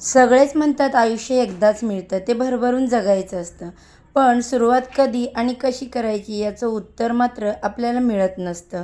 सगळेच म्हणतात आयुष्य एकदाच मिळतं, ते भरभरून जगायचं असतं. पण सुरुवात कधी आणि कशी करायची याचं उत्तर मात्र आपल्याला मिळत नसतं.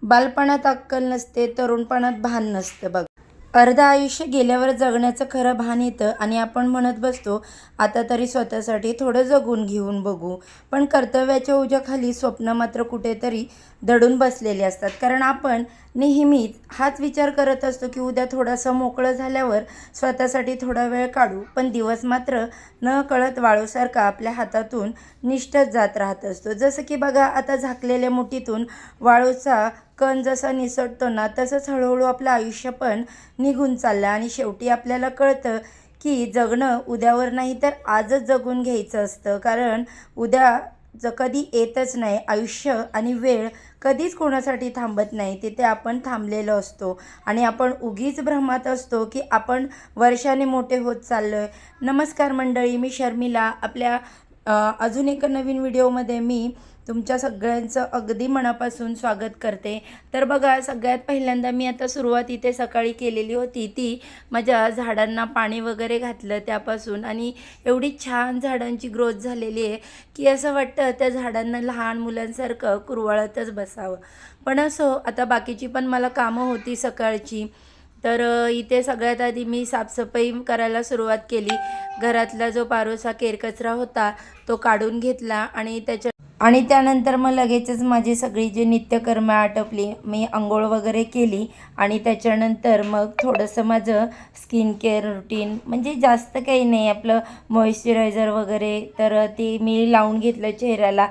बालपणात अक्कल नसते, तरुणपणात भान नसतं बघा. अर्ध आयुष्य गेल्यावर जगण्याचं खरं भान येतं आणि आपण म्हणत बसतो, आता तरी स्वतःसाठी थोडं जगून घेऊन बघू. पण कर्तव्याच्या ओझ्याखाली स्वप्न मात्र कुठेतरी दडून बसलेली असतात. कारण आपण नेहमीच हाच विचार करत असतो की उद्या थोडंसं मोकळं झाल्यावर स्वतःसाठी थोडा वेळ काढू. पण दिवस मात्र नकळत वाळूसारखा आपल्या हातातून निष्ठच जात राहत असतो. जसं की बघा, आता झाकलेल्या मुठीतून वाळूचा कण जसा निसटतो ना, तसंच हळूहळू आपलं आयुष्य पण निघून चाललं आणि शेवटी आपल्याला कळतं की जगणं उद्यावर नाही तर आजच जगून घ्यायचं असतं. कारण उद्या कधी येतच नाही. आयुष्य आणि वेळ कधीच कोणासाठी थांबत नाही. तिथे आपण थांबलेलो असतो आणि आपण उगीच भ्रमात असतो की आपण वर्षाने मोठे होत चाललो आहे. नमस्कार मंडळी, मी शर्मिला. आपल्या अजून एका नवीन व्हिडिओमध्ये मी तुमच्या सगळ्यांचं अगदी मनापासून स्वागत करते. तर बघा, सगळ्यात पहिल्यांदा मी आता सुरुवात इथे सकाळी केलेली होती, ती माझ्या झाडांना पाणी वगैरे घातलं त्यापासून. आणि एवढी छान झाडांची ग्रोथ झालेली आहे की असं वाटतं त्या झाडांना लहान मुलांसारखं कुरवाळतच बसावं. पण असो, आता बाकीची पण मला कामं होती सकाळची. तर इथे सगळ्यात आधी मी साफसफाई करायला सुरुवात केली. घरातला जो पारोसा केरकचरा होता तो काढून घेतला आणि त्यानंतर मग लगेचच माझी सगळी जी नित्यकर्म आटोपली. मी अंघोळ वगैरे केली आणि त्याच्यानंतर मग थोडंसं माझं स्किन केअर रुटीन, म्हणजे जास्त काही नाही, आपलं मॉइश्चरायझर वगैरे तर ते मी लावून घेतलं चेहऱ्याला.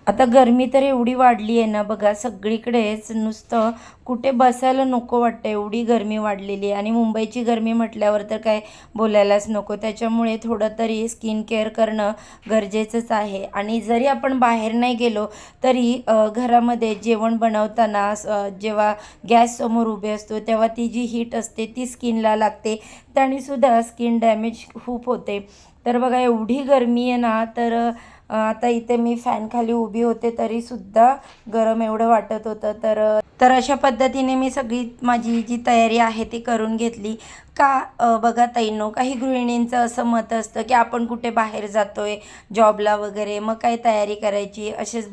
आता गरमी तर एवढी वाढली आहे ना बघा, सगळीकडेच नुसतं कुठे बसायला नको वाटतं, एवढी गरमी वाढलेली आहे. आणि मुंबईची गरमी म्हटल्यावर तर काय बोलायलाच नको. त्याच्यामुळे थोडं तरी स्किन केअर करणं गरजेचंच आहे. आणि जरी आपण बाहेर नाही गेलो तरी घरामध्ये जेवण बनवताना जेव्हा गॅससमोर उभे असतो तेव्हा ती जी हीट असते ती स्किनला लागते, त्यानेसुद्धा स्किन डॅमेज खूप होते. तर बघा, एवढी गरमी आहे ना, तर आता इथे मी फॅनखाली उभी होते तरीसुद्धा गरम एवढं वाटत होतं. तर अशा पद्धतीने मी सगळी माझी जी तयारी आहे ती करून घेतली. का बघा ताईंनो, काही गृहिणींचं असं मत असतं की आपण कुठे बाहेर जातोय जॉबला वगैरे, मग काय तयारी करायची, असेच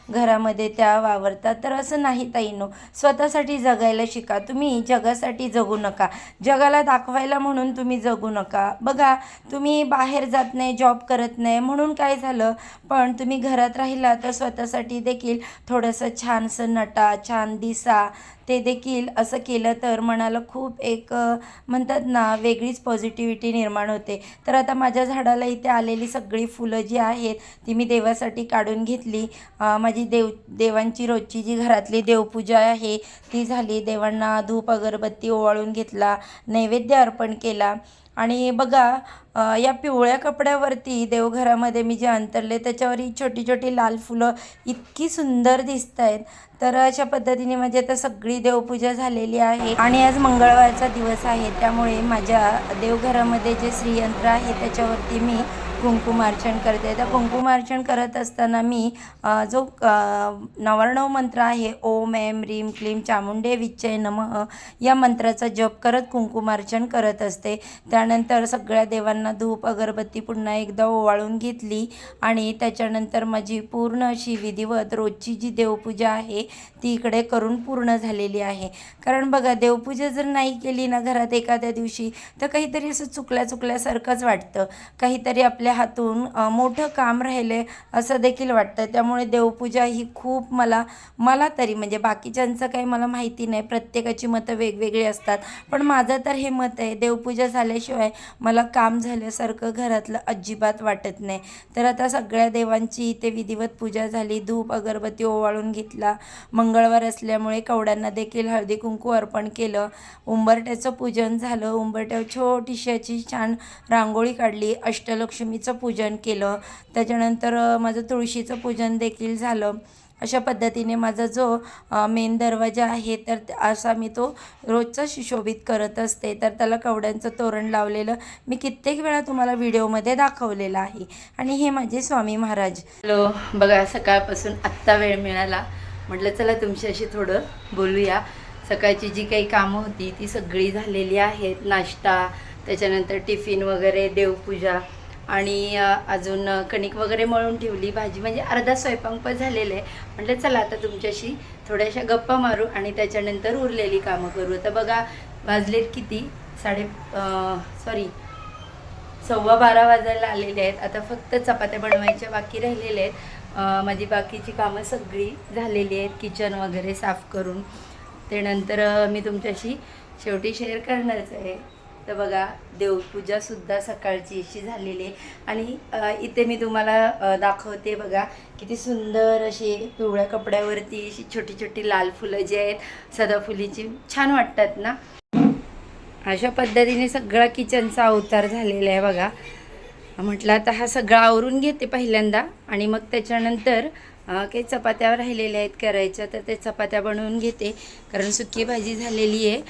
घरामध्ये त्या वावरतात. तर असं नाही ताईंनो, स्वतःसाठी जगायला शिका. तुम्ही जगासाठी जगू नका, जगाला दाखवायला म्हणून तुम्ही जगू नका. बघा, तुम्ही बाहेर जात नाही, जॉब करत नाही म्हणून काय झालं, पण तुम्ही घरात राहिला तर स्वतःसाठी देखील थोडंसं छानसं नटा, छान दिसा. ते देखील असं केलं तर मनाला खूप एक म्हणतात ना, वेगळीच पॉझिटिव्हिटी निर्माण होते. तर आता माझ्या झाडाला इथे आलेली सगळी फुलं जी आहेत ती मी देवासाठी काढून घेतली. माझी देवांची रोजची जी घरातली देवपूजा आहे ती झाली. देवांना धूप अगरबत्ती ओवाळून घेतला, नैवेद्य अर्पण केला. आणि बघा, या पिवळ्या कपड्यावरती देवघरामध्ये मी जे अंतरले त्याच्यावर ही छोटी छोटी लाल फुलं इतकी सुंदर दिसत आहेत. तर अशा पद्धतीने माझी आता सगळी देवपूजा झालेली आहे. आणि आज मंगळवारचा दिवस आहे, त्यामुळे माझ्या देवघरामध्ये जे श्रीयंत्र आहे त्याच्यावरती मी कुंकुमार्चन करते. तर कुंकुमार्चन करत असताना मी जो नवरणव मंत्र आहे, ओम ऐं ह्रीं क्लीं चामुंडे विच्चे नमः, या मंत्राचा जप करत कुंकुमार्चन करत असते. त्यानंतर सगळ्या देवांना धूप अगरबत्ती पुन्हा एकदा ओवाळून घेतली आणि त्याच्यानंतर माझी पूर्ण अशी विधिवत रोजची जी देवपूजा आहे ती इकडे करून पूर्ण झालेली आहे. कारण बघा, देवपूजा जर नाही केली ना घरात एखाद्या दिवशी तर काहीतरी असं चुकल्यासारखंच वाटतं, काहीतरी आपल्या हातून मोठं काम राहिले असं देखील वाटतं. त्यामुळे देवपूजा ही खूप मला तरी, म्हणजे बाकीच्यांचं काही मला माहिती नाही, प्रत्येकाची मतं वेगवेगळी असतात, पण माझं तर हे मत आहे, देवपूजा झाल्याशिवाय मला काम झाल्यासारखं घरातलं अजिबात वाटत नाही. तर आता सगळ्या देवांची इथे विधिवत पूजा झाली, धूप अगरबत्ती ओवाळून घेतला. मंगळवार असल्यामुळे कवड्यांना देखील हळदी कुंकू अर्पण केलं. उंबरठ्याचं पूजन झालं. उंबरठ्यावर छोटीशी अशी छान रांगोळी काढली. अष्टलक्ष्मीचं पूजन केलं. त्याच्यानंतर माझं तुळशीचं पूजन देखील झालं. अशा पद्धतीने माझा जो मेन दरवाजा आहे तर असा मी तो रोजचा सुशोभित करत असते. तर त्याला कवड्यांचं तोरण लावलेलं मी कित्येक वेळा तुम्हाला व्हिडिओमध्ये दाखवलेलं आहे. आणि हे माझे स्वामी महाराज. हॅलो, बघा, सकाळपासून आत्ता वेळ मिळाला, म्हटलं चला तुमच्याशी थोडं बोलूया. सकाळची जी काही कामं होती ती सगळी झालेली आहेत. नाश्ता, त्याच्यानंतर टिफिन वगैरे, देवपूजा आणि अजून कणिक वगैरे मळून ठेवली. भाजी म्हणजे अर्धा स्वयंपाक पण झालेला आहे. म्हटलं चला आता तुमच्याशी थोड्याशा गप्पा मारू आणि त्याच्यानंतर उरलेली कामं करू. तर बघा वाजलेत किती 12:15 वाजायला आलेले आहेत. आता फक्त चपात्या बनवायच्या बाकी राहिलेल्या आहेत. माझी बाकीची कामं सगळी झालेली आहेत, किचन वगैरे साफ करून. त्यानंतर मी तुमच्याशी शेवटी शेअर करणारच आहे. तर बघा देवपूजासुद्धा सकाळची अशी झालेली आहे आणि इथे मी तुम्हाला दाखवते. बघा किती सुंदर अशी पिवळ्या कपड्यावरती अशी छोटी छोटी लाल फुलं जी आहेत सदाफुलीची छान वाटतात ना. अशा पद्धतीने सगळा किचनचा अवतार झालेला आहे बघा. म्हटलं आता हा सगळा आवरून घेते पहिल्यांदा आणि मग त्याच्यानंतर काही चपात्या राहिलेल्या आहेत करायच्या, तर ते चपात्या बनवून घेते कारण सुकी भाजी झालेली आहे.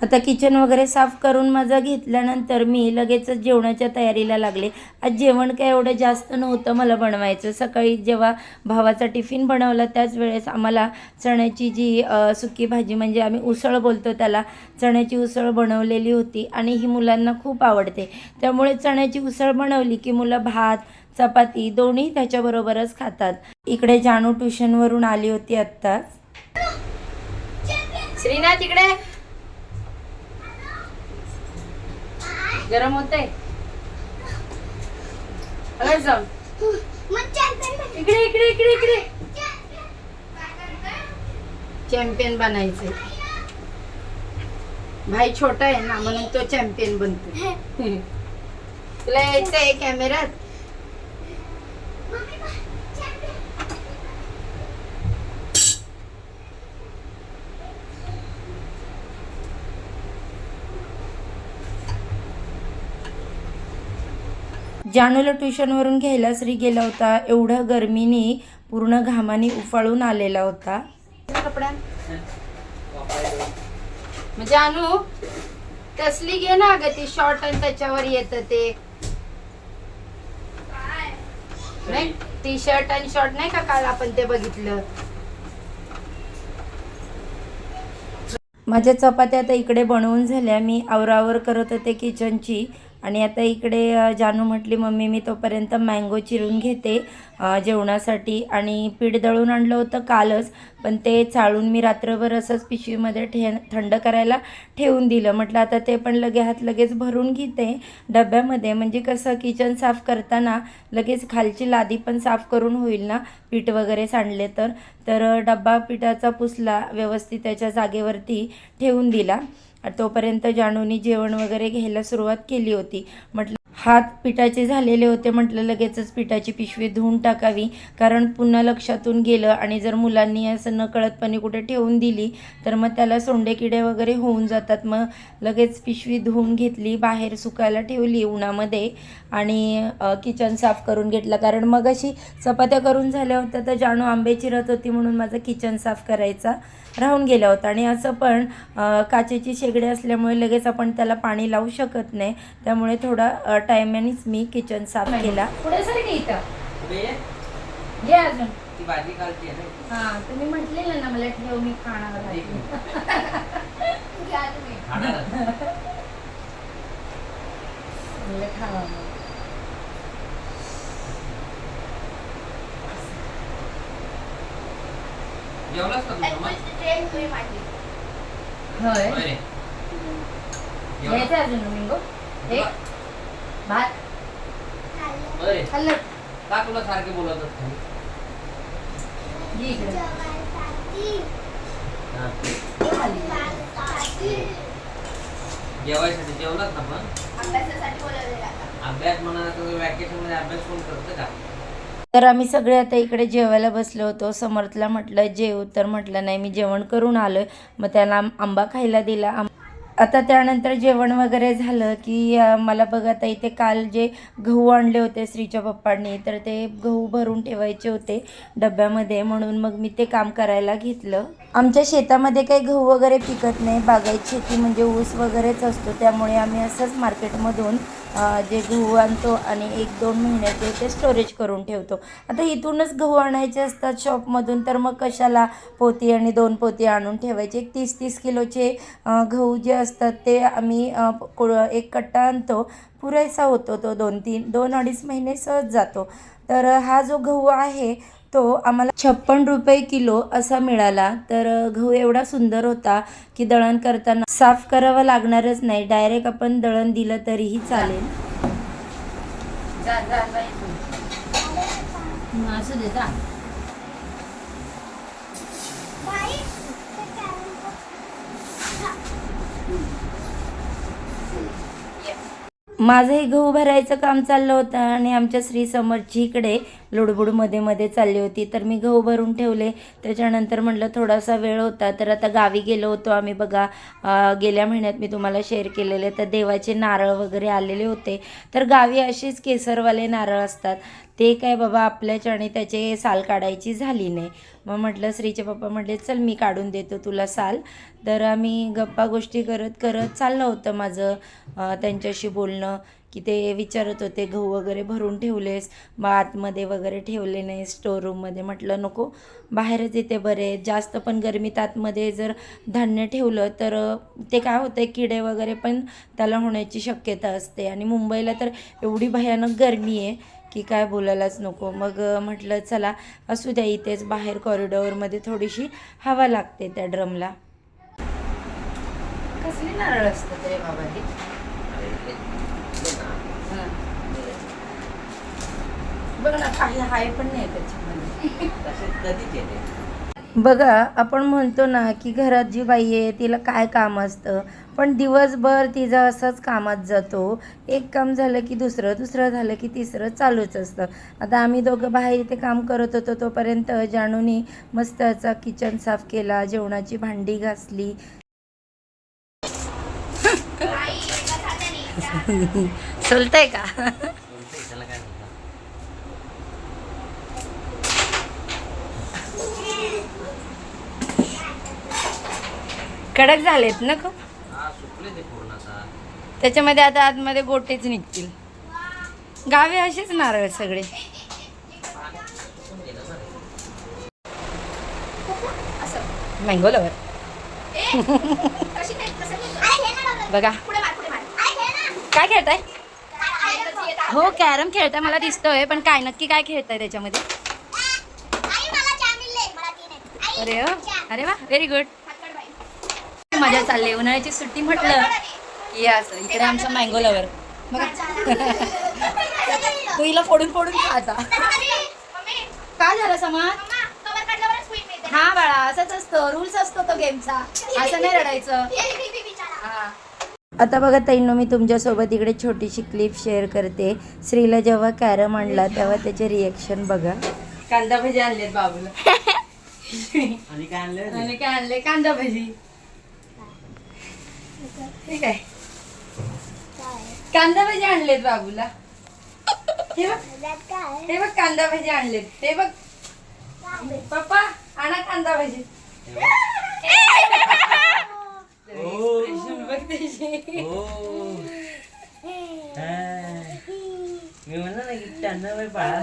आता किचन वगैरे साफ करून माझं घेतल्यानंतर मी लगेचच जेवणाच्या तयारीला लागले. आज जेवण काय एवढं जास्त नव्हतं मला बनवायचं. सकाळी जेव्हा भावाचा टिफिन बनवला त्याच वेळेस आम्हाला चण्याची जी सुकी भाजी म्हणजे आम्ही उसळ बोलतो त्याला, चण्याची उसळ बनवलेली होती आणि ही मुलांना खूप आवडते. त्यामुळे चण्याची उसळ बनवली की मुलं भात चपाती दोन्ही त्याच्याबरोबरच खातात. इकडे जानू ट्युशनवरून आली होती आत्ताच. श्रीनाथ इकडे गरम होतंय. इकडे इकडे इकडे इकडे चॅम्पियन बनायचंय. भाई छोटा आहे ना म्हणून तो चॅम्पियन बनतो. तुला यायचंय कॅमेऱ्यात. जानूला ट्युशनवरून घ्यायला श्री गेला होता. एवढ्या गरमीने पूर्ण घामाने उफाळून आलेला होता. कपड्या जानू तसली घे ना ग ती शॉर्ट आणि त्याच्यावर येतं ते नाही, टी शर्ट आणि शॉर्ट नाही का काल आपण ते बघितलं. माझ्या चपात्या आता इकडे बनवून झाल्या. मी आवरावर करत होते किचनची आणि आता इकडे जानू म्हटली मम्मी मी तोपर्यंत मँगो चिरून घेते जेवणासाठी. आणि पीठ दळून आणलं होतं कालच, पण ते चाळून मी रात्रभर असंच पिशवीमध्ये थंड करायला ठेवून दिलं. म्हटलं आता ते पण लगेच भरून घेते डब्यामध्ये, म्हणजे कसं किचन साफ करताना लगेच खालची लादी पण साफ करून होईल ना पीठ वगैरे सांडले तर डब्बा पिठाचा पुसला व्यवस्थित त्याच्या जागेवरती ठेवून दिला. तोपर्यंत जानूनी जेवण वगैरे घ्यायला सुरुवात केली होती. म्हटलं हात पिठाचे झालेले होते, म्हटलं लगेचच पिठाची पिशवी धुवून टाकावी कारण पुन्हा लक्षातून गेलं आणि जर मुलांनी असं नकळतपणे कुठे ठेवून दिली तर मग त्याला सोंडे किडे वगैरे होऊन जातात. मग लगेच पिशवी धुवून घेतली, बाहेर सुकायला ठेवली उन्हामध्ये आणि किचन साफ करून घेतलं कारण मग अशी चपात्या करून झाल्या होत्या तर जानू आंबे चिरत होती म्हणून माझं किचन साफ करायचा राहून गेला होता. आणि असं पण काचेची शेगडी असल्यामुळे लगेच आपण त्याला पाणी लावू शकत नाही, त्यामुळे थोडा टायमानेच मी किचन साफ केला. पुढे सर की इथं ये अजून ती भाजी खालती आहे ना. हां तुम्ही म्हटलेलं ना मला ठेव मी खाणार आहे. घ्या तुम्ही खाणार मला खावा. जेवलास का तू? होय घ्यायचं अजून मिंगो एक भात खाल्लं का तुला सारखे बोलत असते? जेवायसाठी जेवलास ना पण अभ्यासासाठी बोलवलेला. अभ्यास म्हणा वॅकेशन मध्ये अभ्यास कोण करतं का? तर आम्ही सगळे आता इकडे जेवायला बसलो होतो. समर्थला म्हटलं जेव, तर म्हटलं नाही मी जेवण करून आलो. मग त्याला आंबा खायला दिला. आता त्यानंतर जेवण वगैरे झालं की मला बघा आता इथे काल जे गहू आणले होते श्रीच्या पप्पांनी तर ते गहू भरून ठेवायचे होते डब्यामध्ये, म्हणून मग मी ते काम करायला घेतलं. आमच्या शेतामध्ये काही गहू वगैरे पिकत नाही, बागायत शेती म्हणजे ऊस वगैरेच असतो, त्यामुळे आम्ही असंच मार्केटमधून जे गहू आणतो आणि 1-2 महिन्याचे ते स्टोरेज करून ठेवतो. आता इथूनच गहू आणायचे असतात शॉपमधून तर मग कशाला पोती आणि 2 पोती आणून ठेवायचे. 30-30 किलोचे गहू जे असतात ते आम्ही एक कट्टा आणतो, पुरेसा होतो तो 2-2.5 महिने सहज जातो. तर हा जो गहू आहे तो आम्हाला 56 रुपये किलो असा मिळाला. तर गहू एवढा सुंदर होता की दळण करताना साफ करावं लागणारच नाही, डायरेक्ट आपण दळण दिलं तरीही चालेल. असं दे जा. माझं हे गहू भरायचं काम चाललं होतं आणि आमच्या श्री समर्थची इकडे लुडबुड मध्ये चालली होती. तर मी गहू भरून ठेवले. त्याच्यानंतर म्हटलं थोडासा वेळ होता तर आता गावी गेलो होतो आम्ही बघा. गेल्या महिन्यात मी तुम्हाला शेअर केलेले तर देवाचे नारळ वगैरे आलेले होते. तर गावी असेच केसरवाले नारळ असतात, ते काय बाबा आपल्याच आणि त्याचे साल काढायची झाली नाही. मग म्हटलं श्रीचे पप्पा म्हटले चल मी काढून देतो तुला साल. तर आम्ही गप्पा गोष्टी करत करत चाललं होतं माझं त्यांच्याशी बोलणं, की ते विचारत होते गहू वगैरे भरून ठेवलेस, मग आतमध्ये वगैरे ठेवले नाही स्टोअररूममध्ये. म्हटलं नको, बाहेरच इथे बरे. जास्त पण गरमीत आतमध्ये जर धान्य ठेवलं तर ते काय होतं किडे वगैरे पण त्याला होण्याची शक्यता असते. आणि मुंबईला तर एवढी भयानक गरमी आहे की काय बोलायलाच नको. मग म्हटलं चला असू द्या, इथेच बाहेर कॉरिडॉरमध्ये थोडीशी हवा लागते त्या ड्रमला. कसली नारळ असतात रे बाबा हे? बघ ना, काही हाय पण नाही त्याच्यामध्ये. बघा, आपण म्हणतो ना की घरात जी बाई आहे तिला काय काम असतं, पण दिवसभर तिचं असंच कामात जातो. एक काम झालं की दुसरं झालं की तिसरं चालूच असतं. आता आम्ही दोघं बाहेर इथे काम करत होतो तोपर्यंत जानूनी मस्त याचा किचन साफ केला, जेवणाची भांडी घासली. चलतंय का? कडक झालेत ना खूप, त्याच्यामध्ये आता आतमध्ये गोटेच निघतील. गावी असेच नारळ सगळे. मँगो लवर बघा काय खेळताय? हो कॅरम खेळताय मला दिसतोय, पण काय नक्की काय खेळताय त्याच्यामध्ये? अरे अरे वा, व्हेरी गुड. मजा चालली. उन्हाळ्याची सुट्टी म्हटलं की असं इकडे आमचा मँगो लवर बघा. तो हिला फोडून खा आता. काय झालं समाज? हा बाळा, असंच असतं, रूल्स असतो तो गेमचा, असं नाही रडायचं. आता बघा ताईंनो, मी तुमच्यासोबत इकडे छोटीशी क्लिप शेअर करते. श्रीला जेव्हा कॅरम आणला तेव्हा त्याचे रिएक्शन बघा. कांदा भजी आणलेत बाबूला. आणि काय आणले? कांदा भजी. ठीक आहे, कांदा भजी आणलेत बाबूला. हे बघ कांदा भजी आणलेत. ते बघ पप्पा, आणा कांदा भजी. मी म्हणलं ना की कांदा भजी बाळा.